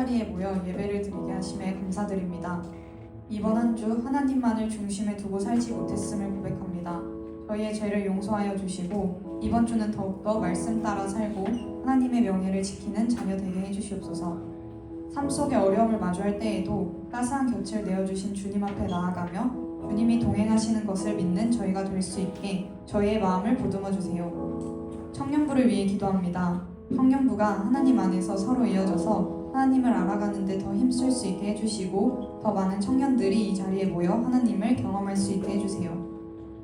한자리에 모여 예배를 드리게 하심에 감사드립니다. 이번 한 주 하나님만을 중심에 두고 살지 못했음을 고백합니다. 저희의 죄를 용서하여 주시고 이번 주는 더욱더 말씀 따라 살고 하나님의 명예를 지키는 자녀 되게 해주시옵소서. 삶 속의 어려움을 마주할 때에도 따스한 곁을 내어주신 주님 앞에 나아가며 주님이 동행하시는 것을 믿는 저희가 될 수 있게 저희의 마음을 보듬어 주세요. 청년부를 위해 기도합니다. 청년부가 하나님 안에서 서로 이어져서 하나님을 알아가는 데 더 힘쓸 수 있게 해주시고 더 많은 청년들이 이 자리에 모여 하나님을 경험할 수 있게 해주세요.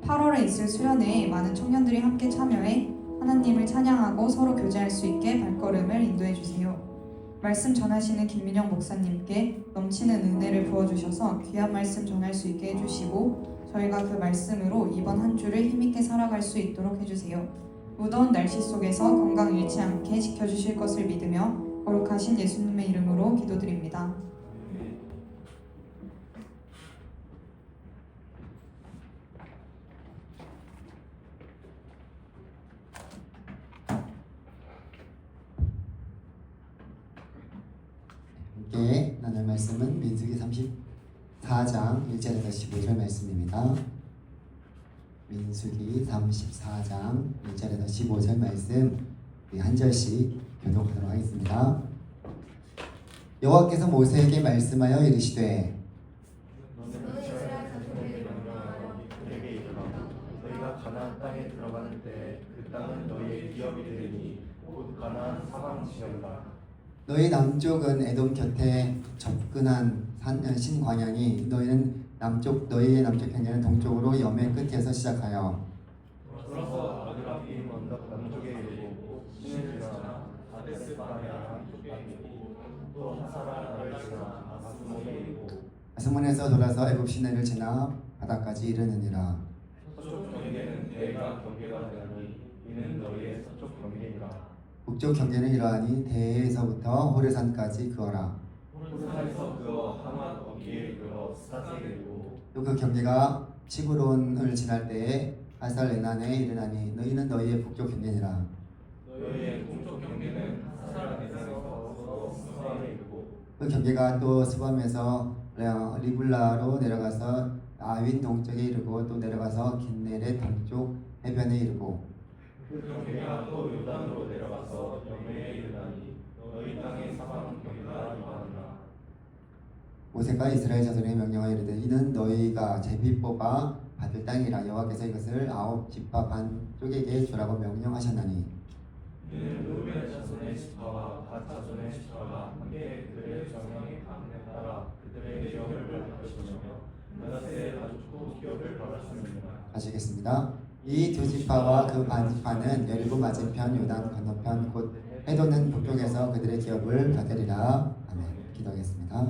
8월에 있을 수련회에 많은 청년들이 함께 참여해 하나님을 찬양하고 서로 교제할 수 있게 발걸음을 인도해 주세요. 말씀 전하시는 김민영 목사님께 넘치는 은혜를 부어주셔서 귀한 말씀 전할 수 있게 해주시고 저희가 그 말씀으로 이번 한 주를 힘있게 살아갈 수 있도록 해주세요. 무더운 날씨 속에서 건강 잃지 않게 지켜주실 것을 믿으며 거룩하신 예수님의 이름으로 기도드립니다. 함께 나눌 말씀은 민수기 34장 1절에서 15절 말씀입니다. 민수기 34장 1절에서 15절 말씀 우리 한 절씩 교독하도록 하겠습니다. 여호와께서 모세에게 말씀하여 이르시되 그에게 이르라 너희가 가나안 땅에 들어가는 때 그 땅은 너희의 기업이 되리니 곧 가나안 사방 지역이라. 너희 남쪽은 에돔 곁에 접근한 신광야니 너희의 남쪽 경계는 동쪽으로 여매 끝에서 시작하여 돌아서 아드라빔 언덕 남쪽에 이르고 신을 지나 아데스 바네아 쪽에 이르고 또 하사라를 지나 아스몬에 이르고 아스몬에서 돌아서 애굽 시내를 지나 바다까지 이르느니라. 서쪽 경계는 대가 경계가 되나니 이는 너희의 서쪽 경계니라. 북쪽 경계는 이러하니 대에서부터 호레산까지 그어라. 호르산에서 그어 하맛 어기에 이르러 스앗에 이르고 또 그 경계가 시브론을 지날 때에 하살레난에 이르나니 너희는 너희의 북쪽 경계니라. 너희의 동쪽 경계는 하살레난에서 스앗에 이르고 그 경계가 또 스밤에서 리블라로 내려가서 아윈 동쪽에 이르고 또 내려가서 긴네렛 동쪽 해변에 이르고 그 경계가 또 요단으로 내려가서 여매에 이르나니 너희 땅의 사방 경계가 이하니라. 모세가 이스라엘 자손에게 명령하여 이르되 이는 너희가 제비 뽑아 받을 땅이라. 여호와께서 이것을 9지파 반 쪼개게 주라고 명령하셨나니 이는 루벤 자손의 지파와 갓 자손의 지파가 함께 그들의 정령에 따라 그들의 기업을 받을 것이며 므낫세의 가족도 기업을 받았습니다. 하시겠습니다. 이 두 지파와 그 반지파는 여리고 맞은편 요단 건너편 곧 해도는 북쪽에서 그들의 기업을 받으리라. 아멘. 기도하겠습니다.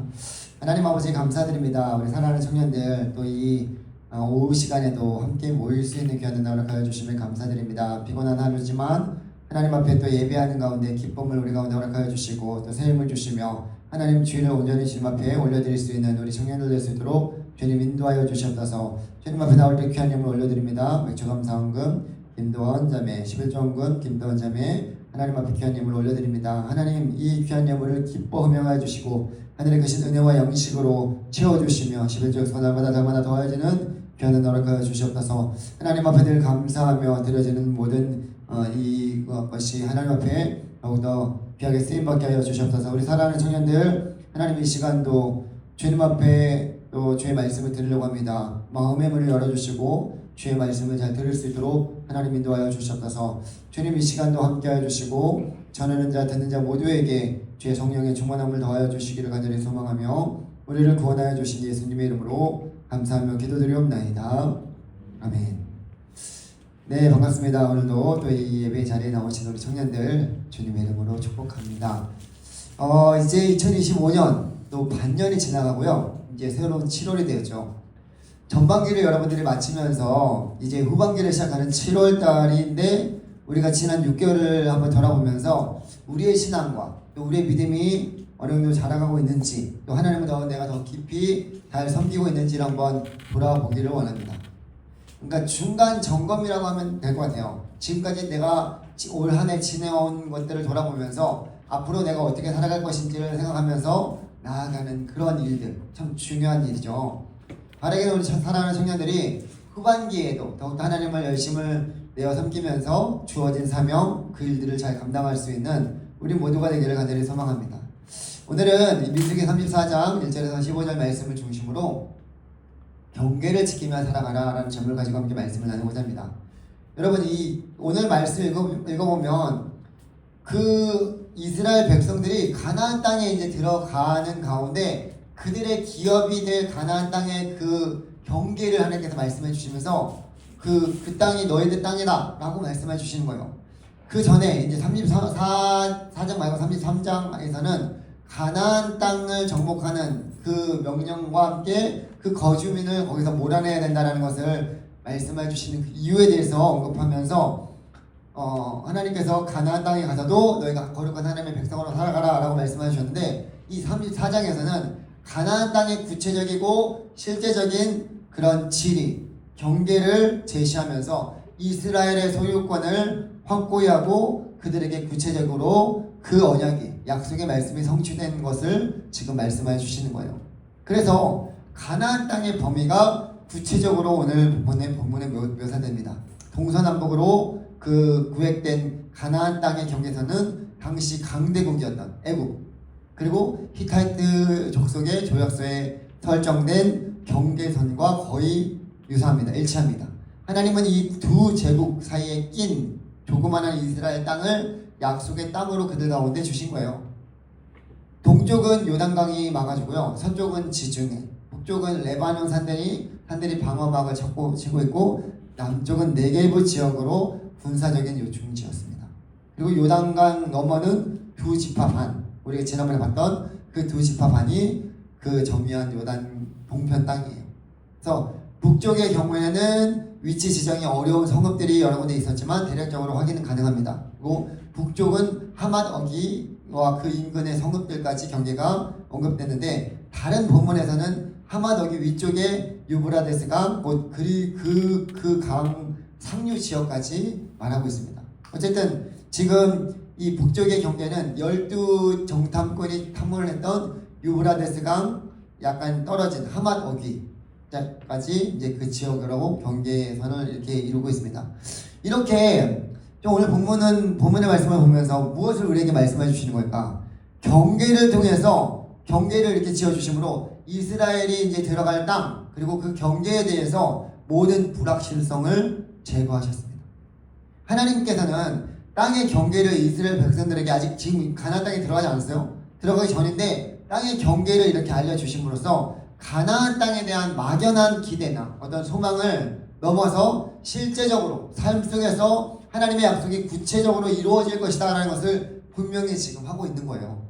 하나님 아버지 감사드립니다. 우리 사랑하는 청년들 또 이 오후 시간에도 함께 모일 수 있는 귀한 은혜를 허락하여 주시면 감사드립니다. 피곤한 하루지만 하나님 앞에 또 예배하는 가운데 기쁨을 우리 가운데 허락하여 주시고 또 새 힘을 주시며 하나님 주일을 온전히 주님 앞에 올려드릴 수 있는 우리 청년들 될 수 있도록 주님 인도하여 주시옵소서. 주님 앞에 나올 때 귀한 예물 올려드립니다. 맥주감사원금 김도원 자매 11조원금 김도원 자매 하나님 앞에 귀한 예물 올려드립니다. 하나님 이 귀한 예물을 기뻐 흠양하여 주시고 하늘의 크신 은혜와 영식으로 채워주시며 11조 날마다 달마다 더해지는 귀한 은혜 허락하여 주시옵소서. 하나님 앞에 늘 감사하며 드려지는 모든 이것이 하나님 앞에 더욱더 귀하게 쓰임받게 하여 주시옵소서. 우리 사랑하는 청년들 하나님 이 시간도 주님 앞에 또 주의 말씀을 들으려고 합니다. 마음의 문을 열어주시고 주의 말씀을 잘 들을 수 있도록 하나님 인도하여 주시옵소서. 주님 이 시간도 함께하여 주시고 전하는 자 듣는 자 모두에게 주의 성령의 충만함을 더하여 주시기를 간절히 소망하며 우리를 구원하여 주신 예수님의 이름으로 감사하며 기도드리옵나이다. 아멘. 네, 반갑습니다. 오늘도 또 이 예배 자리에 나오신 우리 청년들 주님의 이름으로 축복합니다. 이제 2025년 또 반년이 지나가고요. 이제 새로운 7월이 되었죠. 전반기를 여러분들이 마치면서 이제 후반기를 시작하는 7월 달인데 우리가 지난 6개월을 한번 돌아보면서 우리의 신앙과 또 우리의 믿음이 어느 정도 자라가고 있는지 또 하나님을 내가 더 깊이 잘 섬기고 있는지를 한번 돌아보기를 원합니다. 그러니까 중간 점검이라고 하면 될 것 같아요. 지금까지 내가 올 한 해 지내온 것들을 돌아보면서 앞으로 내가 어떻게 살아갈 것인지를 생각하면서 나아가는 그런 일들, 참 중요한 일이죠. 바르게 우리 사랑하는 청년들이 후반기에도 더욱더 하나님을 열심히 내어 섬기면서 주어진 사명, 그 일들을 잘 감당할 수 있는 우리 모두가 되기를 간절히 소망합니다. 오늘은 민수기 34장 1절에서 15절 말씀을 중심으로 경계를 지키며 살아가라 라는 점을 가지고 함께 말씀을 나누고자 합니다. 여러분, 이 오늘 말씀 읽어보면 그 이스라엘 백성들이 가나안 땅에 이제 들어가는 가운데 그들의 기업이 될 가나안 땅의 그 경계를 하나님께서 말씀해 주시면서 그 땅이 너희들 땅이다 라고 말씀해 주시는 거예요. 그 전에 이제 34장 말고 33장에서는 가나안 땅을 정복하는 그 명령과 함께 그 거주민을 거기서 몰아내야 된다는 것을 말씀해 주시는 그 이유에 대해서 언급하면서 하나님께서 가나안 땅에 가서도 너희가 거룩한 하나님의 백성으로 살아가라 라고 말씀해 주셨는데, 이 34장에서는 가나안 땅의 구체적이고 실제적인 그런 지리, 경계를 제시하면서 이스라엘의 소유권을 확고히 하고 그들에게 구체적으로 그 언약이, 약속의 말씀이 성취된 것을 지금 말씀해 주시는 거예요. 그래서 가나안 땅의 범위가 구체적으로 오늘 본문에 묘사됩니다. 동서남북으로 그 구획된 가나안 땅의 경계선은 당시 강대국이었던 애국, 그리고 히타이트 족속의 조약서에 설정된 경계선과 거의 유사합니다. 일치합니다. 하나님은 이 두 제국 사이에 낀 조그마한 이스라엘 땅을 약속의 땅으로 그들 가운데 주신 거예요. 동쪽은 요단강이 막아주고요, 서쪽은 지중해, 북쪽은 레바논 산들이 방어막을 치고 있고, 남쪽은 네게브 지역으로 군사적인 요충지였습니다. 그리고 요단강 너머는 두 지파 반, 우리가 지난번에 봤던 그 두 지파 반이 그 점유한 요단 동편 땅이에요. 그래서 북쪽의 경우에는 위치 지정이 어려운 성읍들이 여러 군데 있었지만 대략적으로 확인은 가능합니다. 그리고 북쪽은 하맛 어기와 그 인근의 성읍들까지 경계가 언급됐는데, 다른 본문에서는 하맛 어기 위쪽에 유브라데스 강, 그 강 상류 지역까지 말하고 있습니다. 어쨌든 지금 이 북쪽의 경계는 12정탐꾼이 탐문을 했던 유브라데스 강 약간 떨어진 하맛 어기까지 이제 그 지역으로 경계선을 이렇게 이루고 있습니다. 이렇게 좀 오늘 본문의 말씀을 보면서 무엇을 우리에게 말씀해 주시는 걸까? 경계를 통해서 경계를 이렇게 지어주심으로 이스라엘이 이제 들어갈 땅, 그리고 그 경계에 대해서 모든 불확실성을 제거하셨습니다. 하나님께서는 땅의 경계를 이스라엘 백성들에게 아직 지금 가나안 땅에 들어가지 않았어요. 들어가기 전인데 땅의 경계를 이렇게 알려주심으로써 가나안 땅에 대한 막연한 기대나 어떤 소망을 넘어서 실제적으로 삶 속에서 하나님의 약속이 구체적으로 이루어질 것이다 라는 것을 분명히 지금 하고 있는 거예요.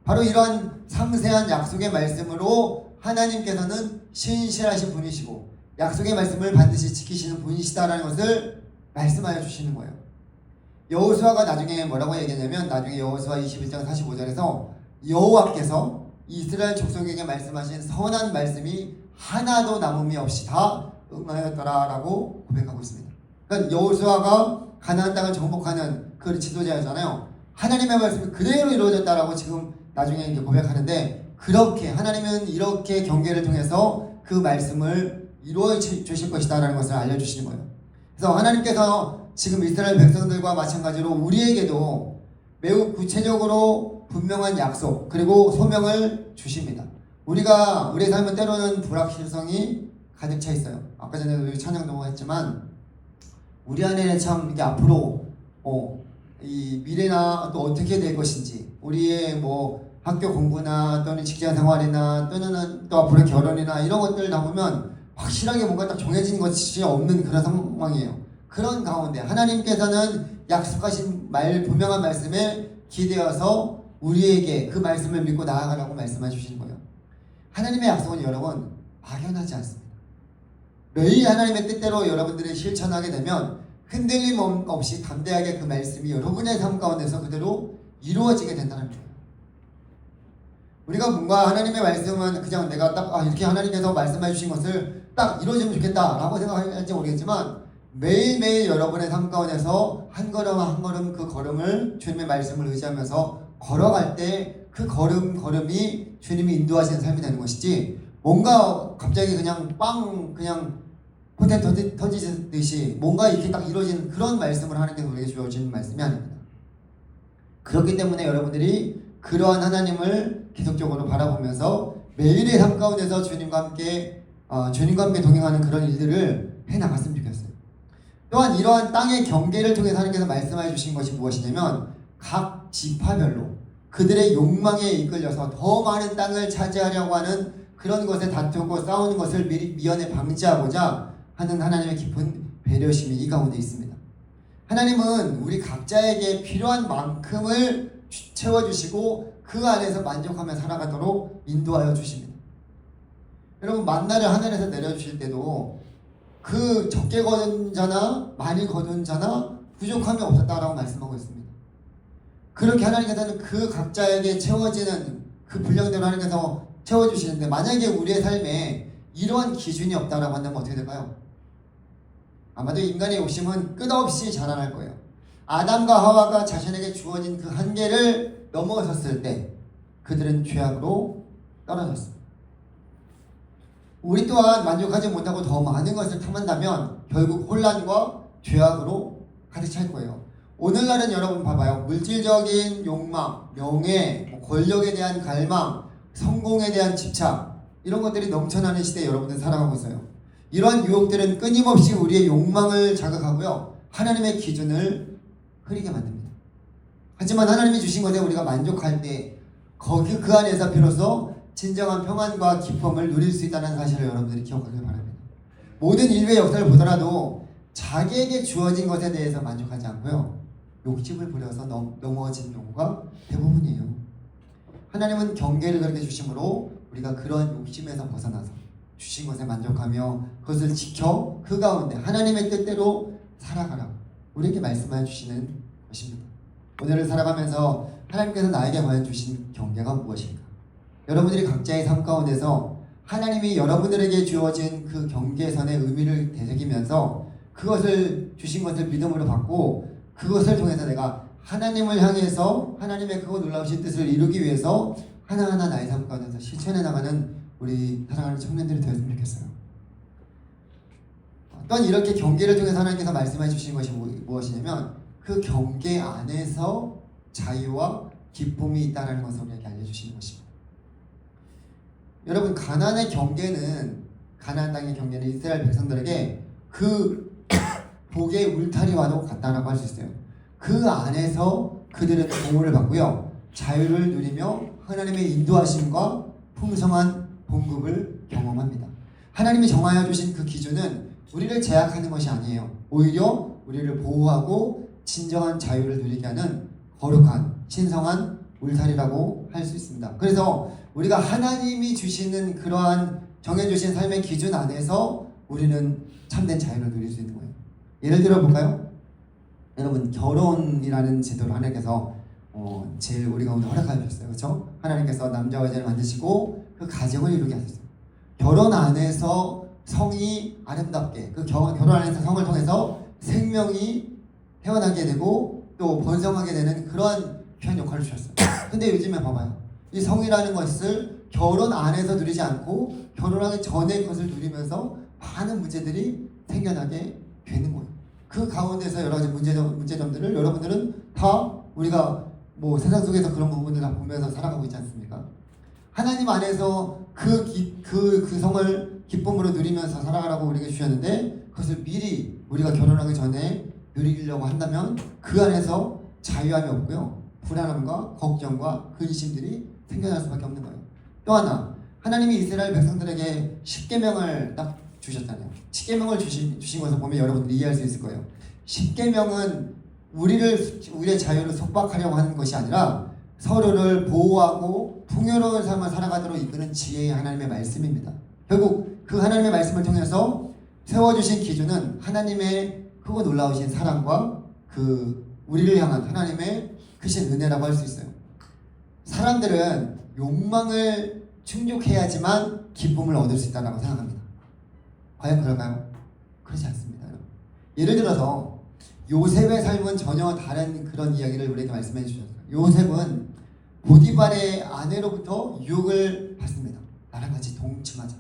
바로 이러한 상세한 약속의 말씀으로 하나님께서는 신실하신 분이시고 약속의 말씀을 반드시 지키시는 분이시다라는 것을 말씀하여 주시는 거예요. 여호수아가 나중에 뭐라고 얘기하냐면, 나중에 여호수아 21장 45절에서 여호와께서 이스라엘 족속에게 말씀하신 선한 말씀이 하나도 남음이 없이 다 응하였더라라고 고백하고 있습니다. 그러니까 여호수아가 가나안 땅을 정복하는 그 지도자였잖아요. 하나님의 말씀이 그대로 이루어졌다라고 지금 나중에 이제 고백하는데, 그렇게 하나님은 이렇게 경계를 통해서 그 말씀을 이루어 주실 것이다라는 것을 알려주시는 거예요. 그래서 하나님께서 지금 이스라엘 백성들과 마찬가지로 우리에게도 매우 구체적으로 분명한 약속, 그리고 소명을 주십니다. 우리의 삶은 때로는 불확실성이 가득 차 있어요. 아까 전에도 찬양도 했지만 우리 안에는 참 이게 앞으로 이 미래나 또 어떻게 될 것인지, 우리의 뭐 학교 공부나 또는 직장 생활이나 또는 또 앞으로 결혼이나 이런 것들 다 보면 확실하게 뭔가 딱 정해진 것이 없는 그런 상황이에요. 그런 가운데 하나님께서는 약속하신 분명한 말씀에 기대어서 우리에게 그 말씀을 믿고 나아가라고 말씀해 주시는 거예요. 하나님의 약속은 여러분 막연하지 않습니다. 매일 하나님의 뜻대로 여러분들이 실천하게 되면 흔들림 없이 담대하게 그 말씀이 여러분의 삶 가운데서 그대로 이루어지게 된다는 거예요. 우리가 뭔가 하나님의 말씀은 그냥 내가 딱 이렇게 하나님께서 말씀해 주신 것을 딱 이루어지면 좋겠다라고 생각할지 모르겠지만, 매일매일 여러분의 삶 가운데서 한 걸음 한 걸음 그 걸음을 주님의 말씀을 의지하면서 걸어갈 때 그 걸음이 주님이 인도하시는 삶이 되는 것이지, 뭔가 갑자기 그냥 그냥 포텐 터지듯이 뭔가 이렇게 딱 이루어지는 그런 말씀을 하나님께서 우리에게 주어진 말씀이 아닙니다. 그렇기 때문에 여러분들이 그러한 하나님을 계속적으로 바라보면서 매일의 삶 가운데서 주님과 함께 동행하는 그런 일들을 해나갔으면 좋겠어요. 또한 이러한 땅의 경계를 통해서 하나님께서 말씀해 주신 것이 무엇이냐면, 각 지파별로 그들의 욕망에 이끌려서 더 많은 땅을 차지하려고 하는 그런 것에 다투고 싸우는 것을 미연에 방지하고자 하는 하나님의 깊은 배려심이 이 가운데 있습니다. 하나님은 우리 각자에게 필요한 만큼을 채워주시고 그 안에서 만족하며 살아가도록 인도하여 주십니다. 여러분, 만나를 하늘에서 내려주실 때도 그 적게 거둔 자나 많이 거둔 자나 부족함이 없었다라고 말씀하고 있습니다. 그렇게 하나님께서는 그 각자에게 채워지는 그 분량대로 하나님께서 채워주시는데, 만약에 우리의 삶에 이러한 기준이 없다라고 한다면 어떻게 될까요? 아마도 인간의 욕심은 끝없이 자라날 거예요. 아담과 하와가 자신에게 주어진 그 한계를 넘어섰을 때 그들은 죄악으로 떨어졌습니다. 우리 또한 만족하지 못하고 더 많은 것을 탐한다면 결국 혼란과 죄악으로 가득 찰 거예요. 오늘날은 여러분 봐봐요. 물질적인 욕망, 명예, 권력에 대한 갈망, 성공에 대한 집착, 이런 것들이 넘쳐나는 시대에 여러분들 살아가고 있어요. 이러한 유혹들은 끊임없이 우리의 욕망을 자극하고요, 하나님의 기준을 흐리게 만듭니다. 하지만 하나님이 주신 것에 우리가 만족할 때 그 안에서 비로소 진정한 평안과 기쁨을 누릴 수 있다는 사실을 여러분들이 기억하길 바랍니다. 모든 인류의 역사를 보더라도 자기에게 주어진 것에 대해서 만족하지 않고요, 욕심을 부려서 넘어진 경우가 대부분이에요. 하나님은 경계를 그렇게 주심으로 우리가 그런 욕심에서 벗어나서 주신 것에 만족하며 그것을 지켜 그 가운데 하나님의 뜻대로 살아가라고 우리에게 말씀해 주시는 것입니다. 오늘을 살아가면서 하나님께서 나에게 과연 주신 경계가 무엇인가? 여러분들이 각자의 삶 가운데서 하나님이 여러분들에게 주어진 그 경계선의 의미를 되새기면서 그것을 주신 것을 믿음으로 받고 그것을 통해서 내가 하나님을 향해서 하나님의 그거 놀라우신 뜻을 이루기 위해서 하나하나 나의 삶 가운데서 실천해 나가는 우리 사랑하는 청년들이 되었으면 좋겠어요. 또한 이렇게 경계를 통해서 하나님께서 말씀해 주신 것이 무엇이냐면, 그 경계 안에서 자유와 기쁨이 있다는 것을 우리에게 알려주시는 것입니다. 여러분, 가나안 땅의 경계는 이스라엘 백성들에게 그 복의 울타리와도 같다라고 할 수 있어요. 그 안에서 그들은 보호를 받고요, 자유를 누리며 하나님의 인도하심과 풍성한 봉급을 경험합니다. 하나님이 정하여 주신 그 기준은 우리를 제약하는 것이 아니에요. 오히려 우리를 보호하고 진정한 자유를 누리게 하는 거룩한 신성한 울타리라고 할 수 있습니다. 그래서 우리가 하나님이 주시는 그러한 정해주신 삶의 기준 안에서 우리는 참된 자유를 누릴 수 있는 거예요. 예를 들어 볼까요? 여러분, 결혼이라는 제도를 하나님께서 제일 우리 가운데 허락하여 주셨어요. 그렇죠? 하나님께서 남자와 여자를 만드시고 그 가정을 이루게 하셨어요. 결혼 안에서 성이 아름답게, 그 결혼 안에서 성을 통해서 생명이 태어나게 되고 또 번성하게 되는 그러한 귀한 역할을 주셨어요. 근데 요즘에 봐봐요. 이 성이라는 것을 결혼 안에서 누리지 않고 결혼하기 전에 그것을 누리면서 많은 문제들이 생겨나게 되는 거예요. 그 가운데서 여러 가지 문제점들을 여러분들은 다 우리가 세상 속에서 그런 부분들 다 보면서 살아가고 있지 않습니까? 하나님 안에서 그 성을 기쁨으로 누리면서 살아가라고 우리에게 주셨는데, 그것을 미리 우리가 결혼하기 전에 누리려고 한다면 그 안에서 자유함이 없고요, 불안함과 걱정과 근심들이 생겨날 수밖에 없는 거예요. 또 하나, 하나님이 이스라엘 백성들에게 10계명을 딱 주셨잖아요. 10계명을 주신 것을 보면 여러분들이 이해할 수 있을 거예요. 10계명은 우리의 자유를 속박하려고 하는 것이 아니라 서로를 보호하고 풍요로운 삶을 살아가도록 이끄는 지혜의 하나님의 말씀입니다. 결국 그 하나님의 말씀을 통해서 세워주신 기준은 하나님의 크고 놀라우신 사랑과 그 우리를 향한 하나님의 크신 은혜라고 할 수 있어요. 사람들은 욕망을 충족해야지만 기쁨을 얻을 수 있다고 생각합니다. 과연 그럴까요? 그렇지 않습니다. 예를 들어서 요셉의 삶은 전혀 다른 그런 이야기를 우리에게 말씀해 주셨어요. 요셉은 보디발의 아내로부터 유혹을 받습니다. 나랑 같이 동침하자.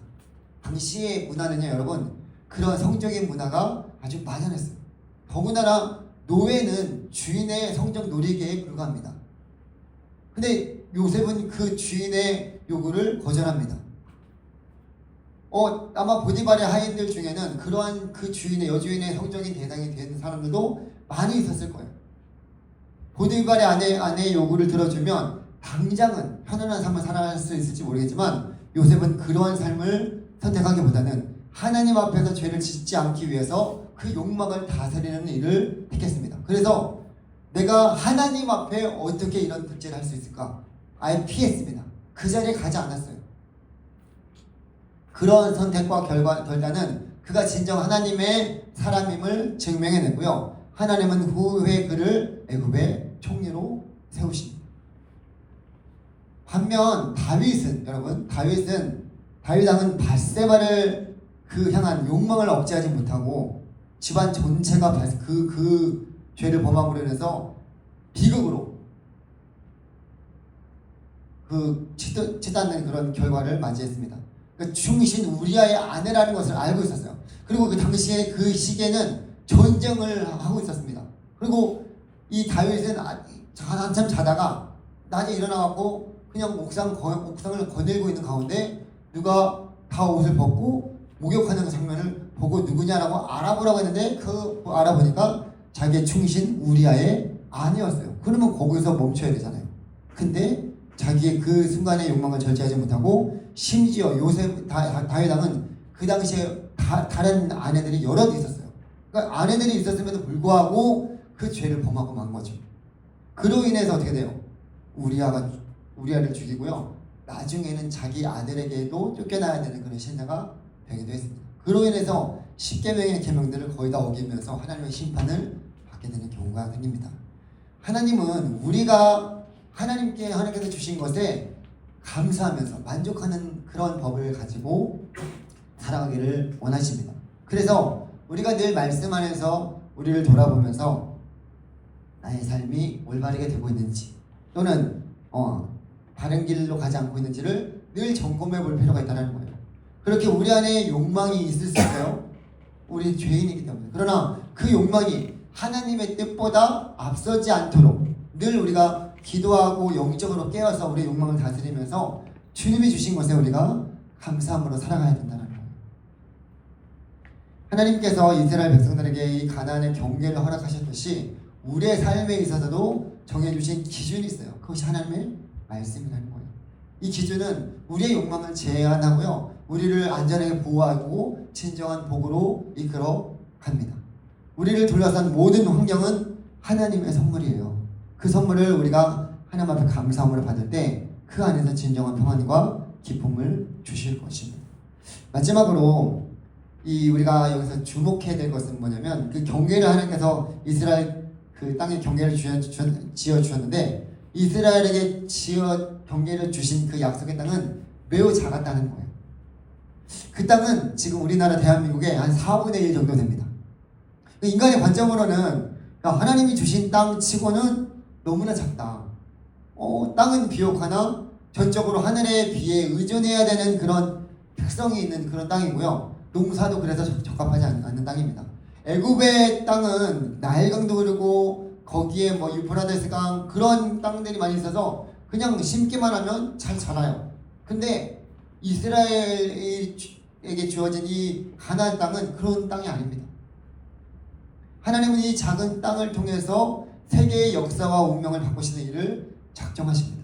당시의 문화는요, 여러분, 그런 성적인 문화가 아주 만연했어요. 더군다나 노예는 주인의 성적 놀이개에 불과합니다. 근데 요셉은 그 주인의 요구를 거절합니다. 아마 보디발의 하인들 중에는 그러한 그 주인의 여주인의 성적인 대상이 된 사람들도 많이 있었을 거예요. 보디발의 아내의 요구를 들어주면 당장은 편안한 삶을 살아갈 수 있을지 모르겠지만 요셉은 그러한 삶을 선택하기보다는 하나님 앞에서 죄를 짓지 않기 위해서 그 욕망을 다스리는 일을 택했습니다. 그래서 내가 하나님 앞에 어떻게 이런 불죄를 할 수 있을까? 아예 피했습니다. 그 자리에 가지 않았어요. 그런 선택과 결과는 그가 진정 하나님의 사람임을 증명해냈고요. 하나님은 후에 그를 애굽의 총리로 세우십니다. 반면 다윗은, 여러분, 다윗 왕은 밧세바를 향한 욕망을 억제하지 못하고 집안 전체가 그 죄를 범함으로 인해서 비극으로 치닫는 그런 결과를 맞이했습니다. 그러니까 충신 우리아의 아내라는 것을 알고 있었어요. 그리고 그 당시에 그 시기에는 전쟁을 하고 있었습니다. 그리고 이 다윗은 한참 자다가 낮에 일어나갖고 그냥 옥상을 거닐고 있는 가운데 누가 다 옷을 벗고 목욕하는 장면을 보고 누구냐라고 알아보라고 했는데 알아보니까 자기의 충신 우리아의 아내였어요. 그러면 거기서 멈춰야 되잖아요. 근데 자기의 그 순간의 욕망을 절제하지 못하고 심지어 다윗 왕은 그 당시에 다른 아내들이 여럿 있었어요. 그러니까 아내들이 있었음에도 불구하고 그 죄를 범하고 만 거죠. 그로 인해서 어떻게 돼요? 우리아를 죽이고요. 나중에는 자기 아들에게도 쫓겨나야 되는 그런 신세가 되기도 했습니다. 그로 인해서 10계명의 계명들을 거의 다 어기면서 하나님의 심판을 받게 되는 경우가 생깁니다. 하나님은 우리가 하나님께서 주신 것에 감사하면서 만족하는 그런 법을 가지고 살아가기를 원하십니다. 그래서 우리가 늘 말씀 안에서 우리를 돌아보면서 나의 삶이 올바르게 되고 있는지 또는 바른 길로 가지 않고 있는지를 늘 점검해 볼 필요가 있다는 거예요. 그렇게 우리 안에 욕망이 있을 수 있어요. 우리 죄인이기 때문에. 그러나 그 욕망이 하나님의 뜻보다 앞서지 않도록 늘 우리가 기도하고 영적으로 깨어서 우리의 욕망을 다스리면서 주님이 주신 것에 우리가 감사함으로 살아가야 된다는 거예요. 하나님께서 이스라엘 백성들에게 이 가나안의 경계를 허락하셨듯이 우리의 삶에 있어서도 정해주신 기준이 있어요. 그것이 하나님의 말씀이라는 거예요. 이 기준은 우리의 욕망을 제한하고요. 우리를 안전하게 보호하고 진정한 복으로 이끌어 갑니다. 우리를 둘러싼 모든 환경은 하나님의 선물이에요. 그 선물을 우리가 하나님 앞에 감사함으로 받을 때 그 안에서 진정한 평안과 기쁨을 주실 것입니다. 마지막으로 우리가 여기서 주목해야 될 것은 뭐냐면 그 경계를 하나님께서 이스라엘 그 땅에 경계를 지어 주셨는데 이스라엘에게 경계를 주신 그 약속의 땅은 매우 작았다는 거예요. 그 땅은 지금 우리나라 대한민국의 한 4분의 1 정도 됩니다. 인간의 관점으로는 하나님이 주신 땅 치고는 너무나 작다. 땅은 비옥하나 전적으로 하늘의 비에 의존해야 되는 그런 특성이 있는 그런 땅이고요. 농사도 그래서 적합하지 않는 땅입니다. 애굽의 땅은 나일강도 흐르고 거기에 유프라데스 강 그런 땅들이 많이 있어서 그냥 심기만 하면 잘 자라요. 근데 이스라엘에게 주어진 이 가나안 땅은 그런 땅이 아닙니다. 하나님은 이 작은 땅을 통해서 세계의 역사와 운명을 바꾸시는 일을 작정하십니다.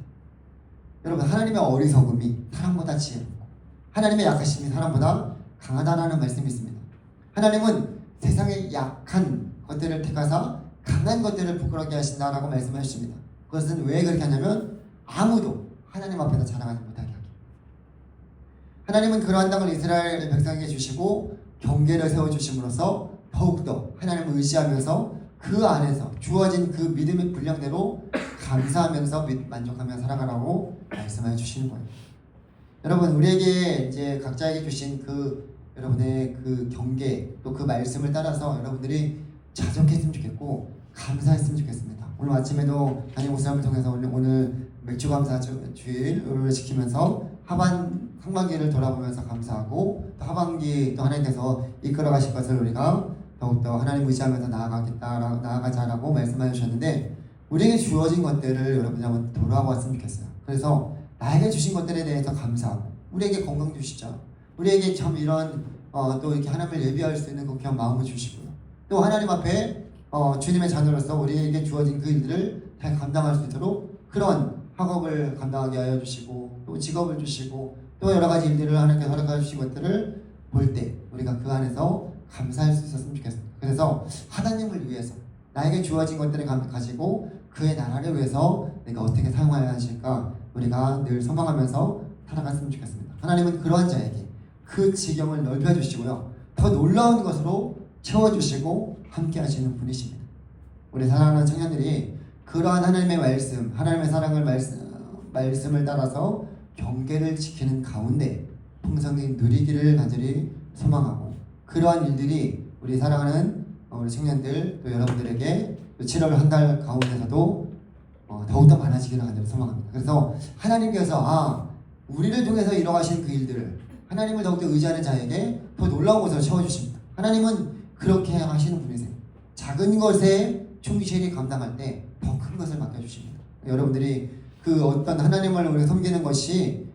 여러분, 하나님의 어리석음이 사람보다 지혜롭고 하나님의 약하심이 사람보다 강하다라는 말씀이 있습니다. 하나님은 세상의 약한 것들을 택하사 강한 것들을 부끄럽게 하신다라고 말씀하십니다. 그것은 왜 그렇게 하냐면 아무도 하나님 앞에서 자랑하지 못하게 하기. 하나님은 그러한 땅을 이스라엘 백성에게 주시고 경계를 세워주심으로써 더욱더 하나님을 의지하면서 그 안에서 주어진 그 믿음의 분량대로 감사하면서 만족하며 살아가라고 말씀해 주시는 거예요. 여러분, 우리에게 이제 각자에게 주신 여러분의 그 경계 또 그 말씀을 따라서 여러분들이 자족했으면 좋겠고 감사했으면 좋겠습니다. 오늘 아침에도 담임 목사님을 통해서 오늘 맥주감사 주일을 지키면서 상반기를 돌아보면서 감사하고 또 하반기 또 하나님께서 이끌어 가실 것을 우리가 더욱더 하나님 의지하면서 나아가자라고 말씀해 주셨는데, 우리에게 주어진 것들을 여러분이 한번 돌아보았으면 좋겠어요. 그래서 나에게 주신 것들에 대해서 감사하고, 우리에게 건강 주시죠. 우리에게 참 이런 또 이렇게 하나님을 예비할 수 있는 그 귀한 마음을 주시고요. 또 하나님 앞에 주님의 자녀로서 우리에게 주어진 그 일들을 잘 감당할 수 있도록 그런 학업을 감당하게 하여 주시고, 또 직업을 주시고, 또 여러 가지 일들을 하나님께서 허락해 주신 것들을 볼 때 우리가 그 안에서 감사할 수 있었으면 좋겠습니다. 그래서 하나님을 위해서 나에게 주어진 것들을 가지고 그의 나라를 위해서 내가 어떻게 사용해야 하실까 우리가 늘 소망하면서 살아갔으면 좋겠습니다. 하나님은 그러한 자에게 그 지경을 넓혀주시고요, 더 놀라운 것으로 채워주시고 함께 하시는 분이십니다. 우리 사랑하는 청년들이 그러한 하나님의 말씀, 하나님의 사랑을 말씀을 따라서 경계를 지키는 가운데 풍성히 누리기를 간절히 소망하고, 그러한 일들이 우리 사랑하는 우리 청년들 또 여러분들에게 7월 한 달 가운데서도 더욱더 많아지기를 간절히 소망합니다. 그래서 하나님께서 우리를 통해서 이뤄가신 그 일들을 하나님을 더욱더 의지하는 자에게 더 놀라운 것을 채워주십니다. 하나님은 그렇게 하시는 분이세요. 작은 것에 충실히 감당할 때 더 큰 것을 맡겨주십니다. 여러분들이 그 어떤 하나님을 우리가 섬기는 것이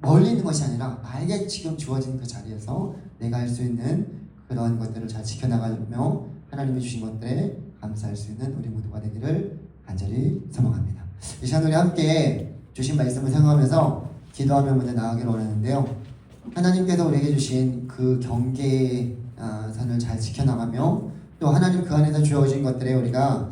멀리 있는 것이 아니라 나에게 지금 주어진 그 자리에서 내가 할 수 있는 그런 것들을 잘 지켜나가며 하나님이 주신 것들에 감사할 수 있는 우리 모두가 되기를 간절히 소망합니다. 이 시간 우리 함께 주신 말씀을 생각하면서 기도하며 먼저 나아가기를 원하는데요, 하나님께서 우리에게 주신 그 경계의 선을 잘 지켜나가며 또 하나님 그 안에서 주어진 것들에 우리가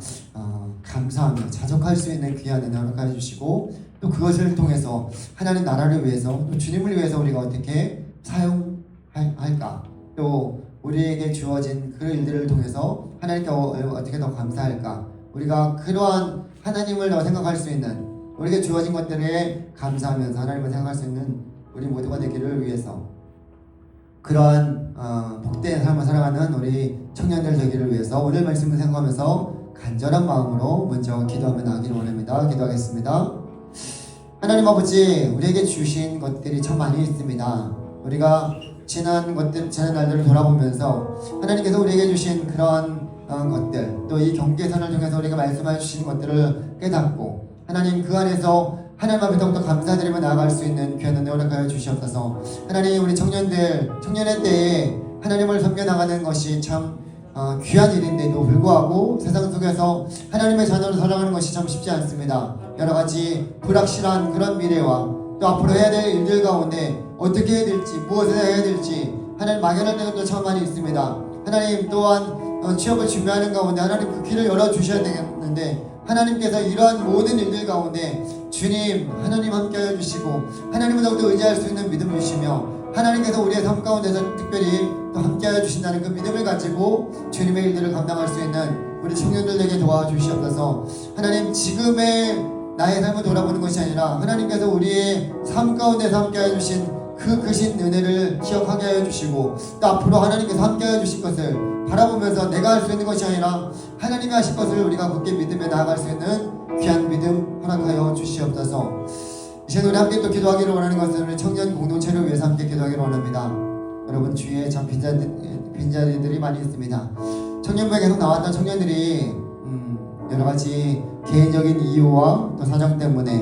감사하며 자족할 수 있는 귀한 은혜 허락하여 주시고, 또 그것을 통해서 하나님 나라를 위해서 또 주님을 위해서 우리가 어떻게 사용할까, 또 우리에게 주어진 그 일들을 통해서 하나님께 어떻게 더 감사할까, 우리가 그러한 하나님을 더 생각할 수 있는, 우리에게 주어진 것들에 감사하면서 하나님을 생각할 수 있는 우리 모두가 되기를 위해서, 그러한 복된 삶을 살아가는 우리 청년들 되기를 위해서 오늘 말씀을 생각하면서 간절한 마음으로 먼저 기도하며 나가기를 원합니다. 기도하겠습니다. 하나님 아버지, 우리에게 주신 것들이 참 많이 있습니다. 우리가 지난 날들을 돌아보면서 하나님께서 우리에게 주신 그런 것들, 또 이 경계선을 통해서 우리가 말씀해 주신 것들을 깨닫고 하나님 그 안에서 하나님 앞에 더욱더 감사드리며 나아갈 수 있는 귀한 은혜 허락하여 주시옵소서. 하나님, 우리 청년의 때에 하나님을 섬겨나가는 것이 참 귀한 일인데도 불구하고 세상 속에서 하나님의 자녀로 살아가는 것이 참 쉽지 않습니다. 여러 가지 불확실한 그런 미래와 또 앞으로 해야 될 일들 가운데 어떻게 해야 될지, 무엇을 해야 될지 하나님 막연할 때도 참 많이 있습니다. 하나님 또한 취업을 준비하는 가운데 하나님 그 길을 열어주셔야 되겠는데, 하나님께서 이러한 모든 일들 가운데 주님 하나님 함께하여 주시고 하나님을 더욱더 의지할 수 있는 믿음을 주시며, 하나님께서 우리의 삶 가운데서 특별히 또 함께하여 주신다는 그 믿음을 가지고 주님의 일들을 감당할 수 있는 우리 청년들에게 도와주시옵소서. 하나님, 지금의 나의 삶을 돌아보는 것이 아니라 하나님께서 우리의 삶 가운데서 함께하여 주신 그 크신 은혜를 기억하게 하여 주시고, 또 앞으로 하나님께서 함께하여 주실 것을 바라보면서 내가 할 수 있는 것이 아니라 하나님이 하실 것을 우리가 굳게 믿음에 나아갈 수 있는 귀한 믿음 허락하여 주시옵소서. 이제 우리 함께 또 기도하기를 원하는 것은 우리 청년 공동체를 위해서 함께 기도하기를 원합니다. 여러분, 주위에 참 빈자리들이 많이 있습니다. 청년부에 계속 나왔던 청년들이 여러 가지 개인적인 이유와 또 사정 때문에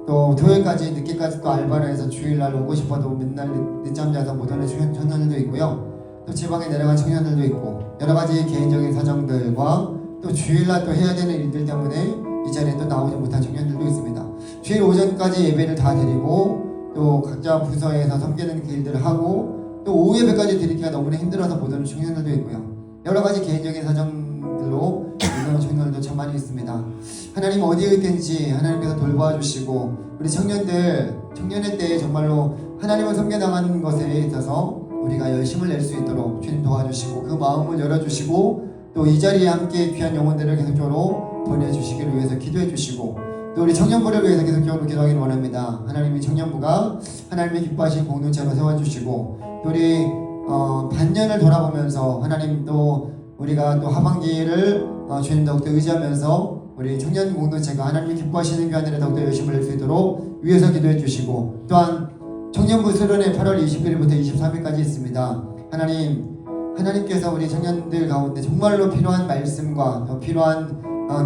또 토요일까지 늦게까지 또 알바를 해서 주일날 오고 싶어도 맨날 늦잠 자서 못 오는 청년들도 있고요, 또 지방에 내려간 청년들도 있고, 여러 가지 개인적인 사정들과 또 주일날 또 해야 되는 일들 때문에 이 자리에 또 나오지 못한 청년들도 있습니다. 주일 오전까지 예배를 다 드리고 또 각자 부서에서 섬기는 일들을 하고 또 오후 예배까지 드리기가 너무나 힘들어서 못 오는 청년들도 있고요, 여러 가지 개인적인 사정들로 이런 청년들도 참 많이 있습니다. 하나님, 어디에 있든지 하나님께서 돌보아 주시고 우리 청년의 때에 정말로 하나님을 섬겨나가는 것에 있어서 우리가 열심을 낼 수 있도록 주님 도와주시고 그 마음을 열어주시고 또 이 자리에 함께 귀한 영혼들을 계속적으로 보내주시기를 위해서 기도해 주시고, 또 우리 청년부를 위해서 계속적으로 기도하기를 원합니다. 하나님이 청년부가 하나님의 기뻐하신 공동체로 세워주시고, 또 우리 반년을 돌아보면서 하나님 또 우리가 또 하반기를 주님 더욱더 의지하면서 우리 청년 공동체가 하나님이 기뻐하시는 그 하늘에 더욱더 열심을 낼 수 있도록 위해서 기도해 주시고, 또한 청년부 수련회 8월 21일부터 23일까지 있습니다. 하나님께서 우리 청년들 가운데 정말로 필요한 말씀과 더 필요한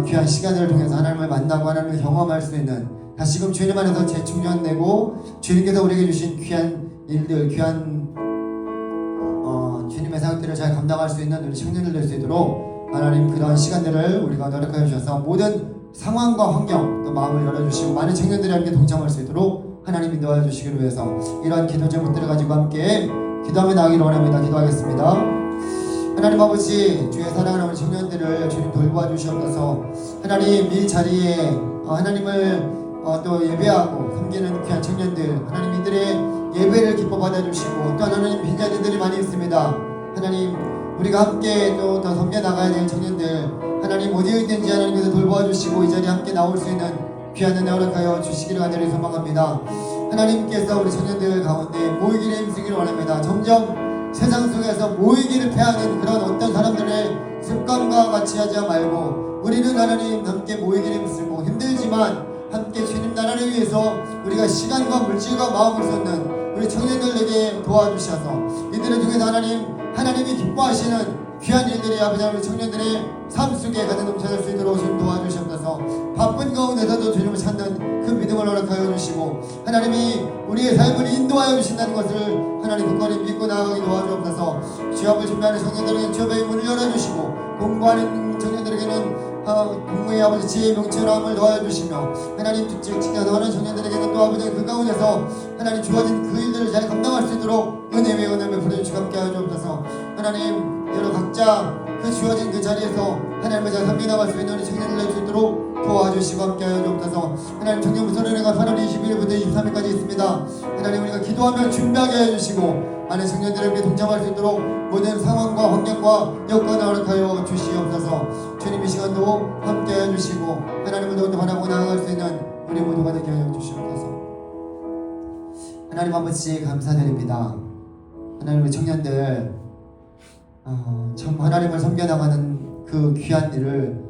귀한 시간을 통해서 하나님을 만나고 하나님을 경험할 수 있는, 다시금 주님 안에서 재충전되고 주님께서 우리에게 주신 귀한 일들, 귀한 주님의 사역들을 잘 감당할 수 있는 우리 청년들 될 수 있도록 하나님 그런 시간들을 우리가 노력하여 주셔서 모든 상황과 환경 또 마음을 열어주시고 많은 청년들이 함께 동참할 수 있도록 하나님 인도하여 주시기를 위해서 이러한 기도 제목들을 가지고 함께 기도하며 나가기를 원합니다. 기도하겠습니다. 하나님 아버지, 주의 사랑하는 우리 청년들을 주님 돌보아 주시옵소서. 하나님 이 자리에 하나님을 또 예배하고 섬기는 귀한 청년들, 하나님 이들의 예배를 기뻐 받아주시고, 또 하나님 빈자리들이 많이 있습니다. 하나님 우리가 함께 또 더 섬겨 나가야 될 청년들, 하나님 어디에 있든지 하나님께서 돌보아 주시고 이 자리에 함께 나올 수 있는 귀한 은혜 허락하여 주시기를 간절히 소망합니다. 하나님께서 우리 청년들 가운데 모이기를 힘쓰기를 원합니다. 점점 세상 속에서 모이기를 패하는 그런 어떤 사람들의 습관과 같이 하지 말고, 우리는 하나님 함께 모이기를 힘쓰고 힘들지만 함께 주님 나라를 위해서 우리가 시간과 물질과 마음을 쏟는 우리 청년들에게 도와주셔서 이들을 통해서 하나님이 기뻐하시는 귀한 일들이 아버지 우리 청년들의 삶 속에 가득 넘쳐날 수 있도록 주님 도와주시옵소서. 바쁜 가운데서도 주님을 찾는 그 믿음을 허락하여 주시고, 하나님이 우리의 삶을 인도하여 주신다는 것을 하나님 굳건히 믿고 나아가기 도와주옵소서. 취업을 준비하는 청년들에게 취업의 문을 열어주시고, 공부하는 청년들에게는 공무의 아버지 지혜의 명철함을 도와주시며, 하나님 직장에서 하는 청년들에게는 또 아버지 그 가운데서 하나님 주어진 그 일들을 잘 감당할 수 있도록 은혜 위에 은혜를 부려주시고 함께 하여 주옵소서. 하나님 여러 각자 그 주어진 그 자리에서 하나님을 잘 섬겨나갈 수 있는 우리 청년들 될 수 있도록 도와주시고 함께 하여 주옵소서. 하나님 청년부 수련회가 8월 21일부터 23일까지 있습니다. 하나님 우리가 기도하며 준비하게 해주시고 많은 청년들에게 동참할 수 있도록 모든 상황과 환경과 여건을 허락하여 주시옵소서. 주님 이 시간도 함께 해주시고 하나님을 더욱더 바라고 나아갈 수 있는 우리 모두가 되게 하여 주시옵소서. 하나님 아버지 감사드립니다. 하나님 우리 청년들 참 하나님을 섬겨나가는 그 귀한 일을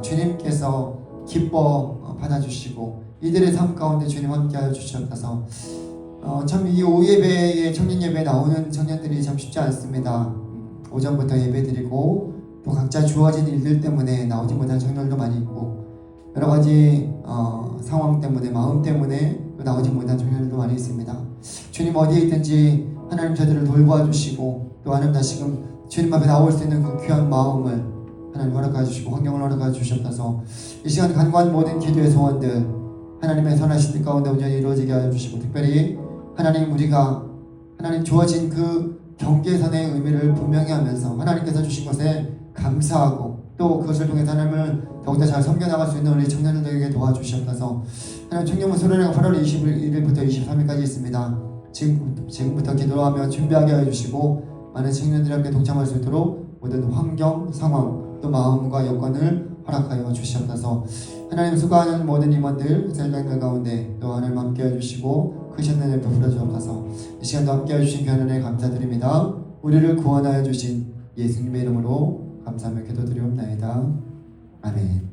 주님께서 기뻐 받아주시고 이들의 삶 가운데 주님 함께하여 주시옵소서. 참 이 오후 예배에 청년 예배에 나오는 청년들이 참 쉽지 않습니다. 오전부터 예배드리고 또 각자 주어진 일들 때문에 나오지 못한 청년들도 많이 있고 여러 가지 상황 때문에 마음 때문에 나오지 못한 청년들도 많이 있습니다. 주님 어디에 있든지 하나님 저들을 돌보아 주시고 또 하나님 다시금 주님 앞에 나올 수 있는 그 귀한 마음을 하나님 허락해 주시고 환경을 허락해 주셨다서 이 시간 간구한 모든 기도의 소원들 하나님의 선하신 뜻 가운데 온전히 이루어지게 하여 주시고, 특별히 하나님 우리가 하나님 주어진 그 경계선의 의미를 분명히 하면서 하나님께서 주신 것에 감사하고 또 그것을 통해 하나님을 더욱더 잘 섬겨나갈 수 있는 우리 청년들에게 도와주시옵소서. 하나님 청년부 수련회가 8월 21일부터 23일까지 있습니다. 지금부터 기도하며 준비하게 해주시고 많은 청년들이 함께 동참할 수 있도록 모든 환경, 상황, 또 마음과 여건을 허락하여 주시옵소서. 하나님 수고하는 모든 임원들 셀강들 가운데 또 하나님 함께 해주시고 크신 은혜 베풀어 주옵소서. 이 시간도 함께 해주신 변은혜 감사드립니다. 우리를 구원하여 주신 예수님의 이름으로 감사하며 기도드리옵나이다. 아멘.